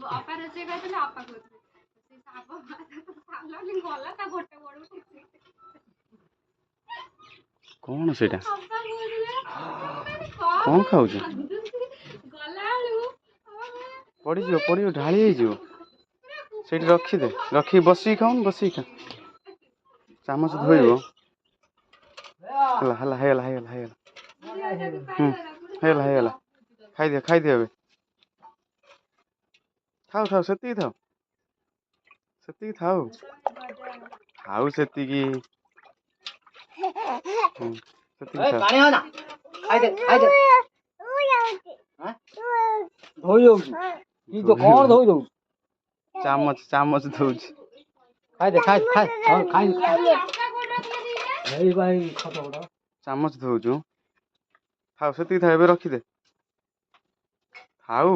ଅପା ରୋଷେଇ କରିଥିଲେ ଅପା କହୁଥିଲେ ସେ ଶାଗ ସାଲନି ଗଲା ତା ଗୋଟେ ବଡ କଣ ସେଇଟା ଅପା କହୁଥିଲେ କଣ ଖାଉଛୁ ଗଲା ବେଳକୁ ପଡ଼ିଯିବ ଢାଳି ହେଇଯିବ ସେଇଠି ରଖିଦେ ରଖିକି ବସିକି ଖାଉନୁ ବସିକି ଖା ଚାମଚ ଧୋଇବ ହେଲା ହେଇଗଲା ହେଇଗଲା ଖାଇଦିଅ ଏବେ ଥାଉ ସେତିକି ଥାଉ ସେତିକି ଚାମଚ ଧୋଉଛି ଚାମଚ ଧୋଉଛୁ ଥାଉ ସେତିକି ଥାଉ ଏବେ ରଖିଦେ ଥାଉ